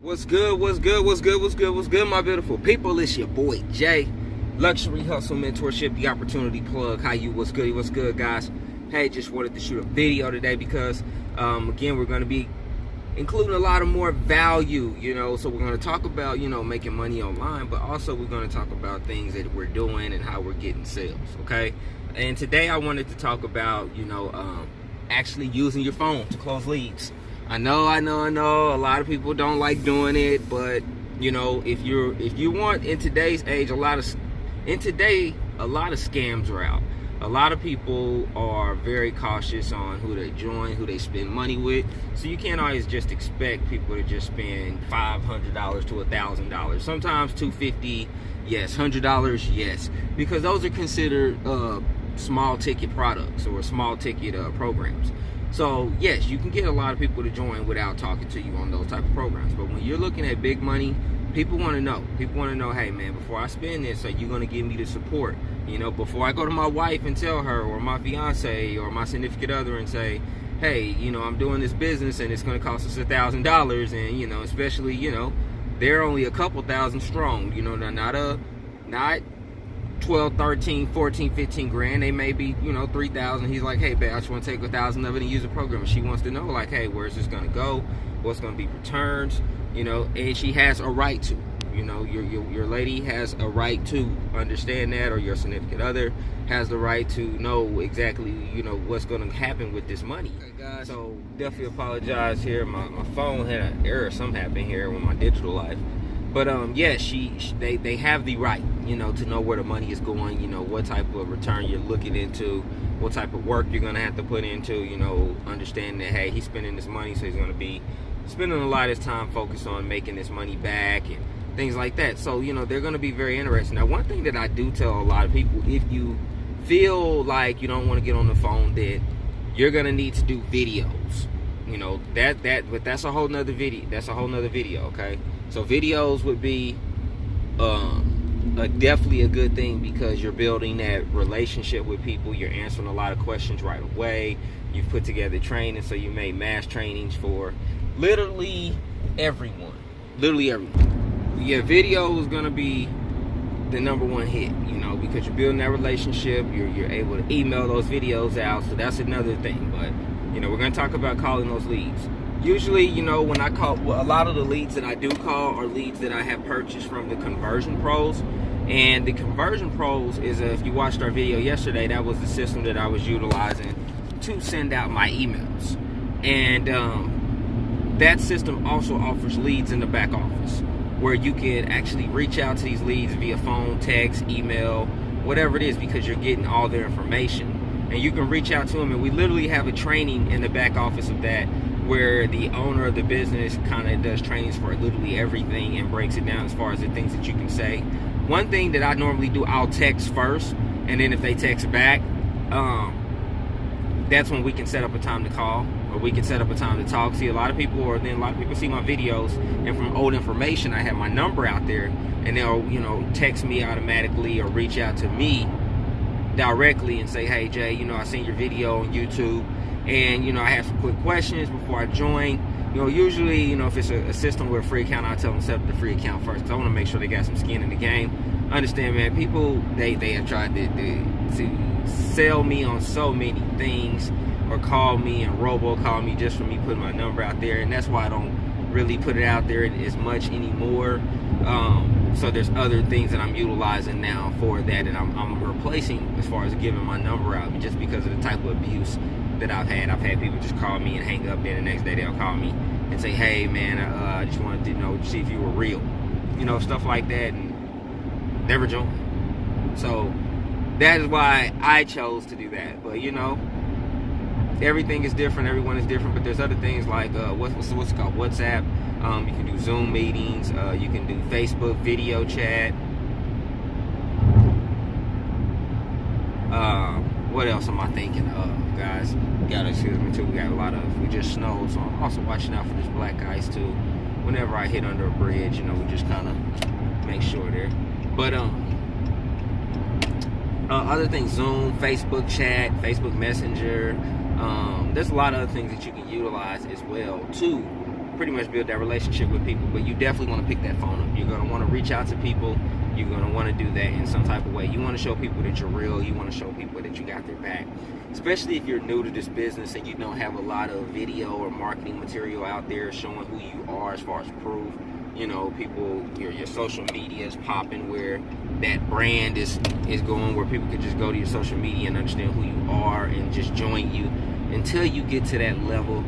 What's good, my beautiful people? It's your boy Jay, Luxury Hustle Mentorship, the opportunity plug. How you, what's good, guys? Hey, just wanted to shoot a video today because, again, we're going to be including a lot of more value, so we're going to talk about, making money online, but also we're going to talk about things that we're doing and how we're getting sales, okay? And today I wanted to talk about, actually using your phone to close leads. I know. A lot of people don't like doing it, but if you want, in today's age, a lot of scams are out. A lot of people are very cautious on who they join, who they spend money with. So you can't always just expect people to just spend $500 to $1,000. Sometimes $250, yes. $100, yes, because those are considered small ticket products or small ticket programs. So yes, you can get a lot of people to join without talking to you on those type of programs. But when you're looking at big money, people want to know. Hey man, before I spend this, are you going to give me the support? Before I go to my wife and tell her, or my fiance, or my significant other, and say, hey, I'm doing this business and it's going to cost us $1,000, and especially they're only a couple thousand strong. Not 12, 13, 14, 15 grand. They may be 3,000. He's like, hey babe, I just want to take 1,000 of it and use the program. And she wants to know, like, hey, where's this going to go? What's going to be returns? And she has a right to. Your lady has a right to understand that, or your significant other has the right to know exactly what's going to happen with this money. Okay, guys, so definitely apologize here. My phone had an error, something happened here with my digital life. But yes, they have the right to know where the money is going, what type of return you're looking into, what type of work you're gonna have to put into, understanding that, hey, he's spending this money, so he's gonna be spending a lot of his time focused on making this money back and things like that. So they're going to be very interested. Now, one thing that I do tell a lot of people, if you feel like you don't want to get on the phone, then you're going to need to do videos. But that's a whole nother video. Okay, so videos would be definitely a good thing, because you're building that relationship with people. You're answering a lot of questions right away. You've put together training, so you made mass trainings for literally everyone. Yeah, video is gonna be the number one hit, because you're building that relationship. You're able to email those videos out, so that's another thing. But we're gonna talk about calling those leads. Usually, when I call, a lot of the leads that I do call are leads that I have purchased from the Conversion Pros. And the Conversion Pros is, if you watched our video yesterday, that was the system that I was utilizing to send out my emails. And that system also offers leads in the back office, where you can actually reach out to these leads via phone, text, email, whatever it is, because you're getting all their information. And you can reach out to them, and we literally have a training in the back office of that, where the owner of the business kind of does trainings for literally everything and breaks it down as far as the things that you can say. One thing that I normally do, I'll text first, and then if they text back, that's when we can set up a time to call, or we can set up a time to talk. See, a lot of people see my videos, and from old information, I have my number out there, and they'll text me automatically or reach out to me directly and say, hey Jay, I seen your video on YouTube, and I have some quick questions before I join. Usually, if it's a system with a free account, I tell them to set up the free account first, because I want to make sure they got some skin in the game. Understand, man, people, they have tried to sell me on so many things, or call me and robocall me just for me putting my number out there, and that's why I don't really put it out there as much anymore. So there's other things that I'm utilizing now for that, and I'm replacing as far as giving my number out, just because of the type of abuse that I've had. I've had people just call me and hang up, then the next day they'll call me and say, hey man, I just wanted to see if you were real, stuff like that, and never joined. So that is why I chose to do that. But everything is different, everyone is different. But there's other things like what's it called, WhatsApp. You can do Zoom meetings, you can do Facebook video chat. What else am I thinking of, guys? Excuse me too, we just snowed, so I'm also watching out for this black ice too. Whenever I hit under a bridge, we just kind of make sure there. But other things, Zoom, Facebook chat, Facebook Messenger, there's a lot of other things that you can utilize as well to pretty much build that relationship with people. But you definitely want to pick that phone up. You're going to want to reach out to people. You're going to want to do that in some type of way. You want to show people that you're real. You want to show people that you got their back. Especially if you're new to this business and you don't have a lot of video or marketing material out there showing who you are as far as proof. You know, people, your social media is popping, where that brand is going, where people can just go to your social media and understand who you are and just join you. Until you get to that level,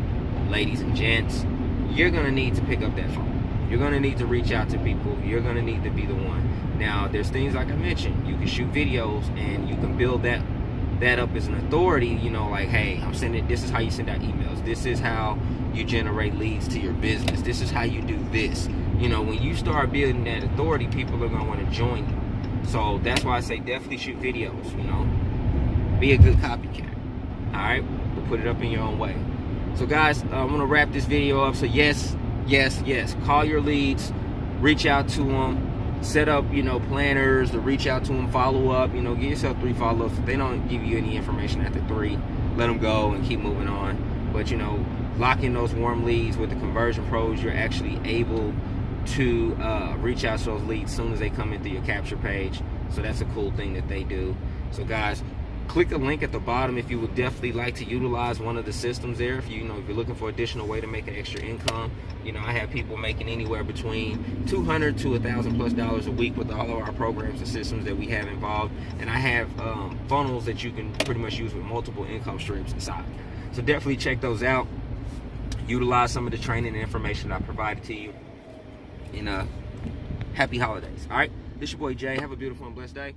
ladies and gents, you're going to need to pick up that phone. You're going to need to reach out to people. You're going to need to be the one. Now, there's things like I mentioned. You can shoot videos and you can build that up as an authority, you know, like, hey, this is how you send out emails. This is how you generate leads to your business. This is how you do this. You know, when you start building that authority, people are going to want to join you. So that's why I say definitely shoot videos, you know. Be a good copycat. All right? But put it up in your own way. So, guys, I'm going to wrap this video up. So, yes. Call your leads. Reach out to them. Set up, you know, planners to reach out to them, follow up, you know, give yourself 3 follow-ups. If they don't give you any information after 3, let them go and keep moving on. But, you know, lock in those warm leads with the conversion pros. You're actually able to reach out to those leads as soon as they come into your capture page. So that's a cool thing that they do. So, guys, click the link at the bottom if you would definitely like to utilize one of the systems there. If you're looking for additional way to make an extra income, you know, I have people making anywhere between $200 to $1,000+ a week with all of our programs and systems that we have involved. And I have funnels that you can pretty much use with multiple income streams inside. So definitely check those out. Utilize some of the training and information I provided to you. And happy holidays. All right, this is your boy Jay. Have a beautiful and blessed day.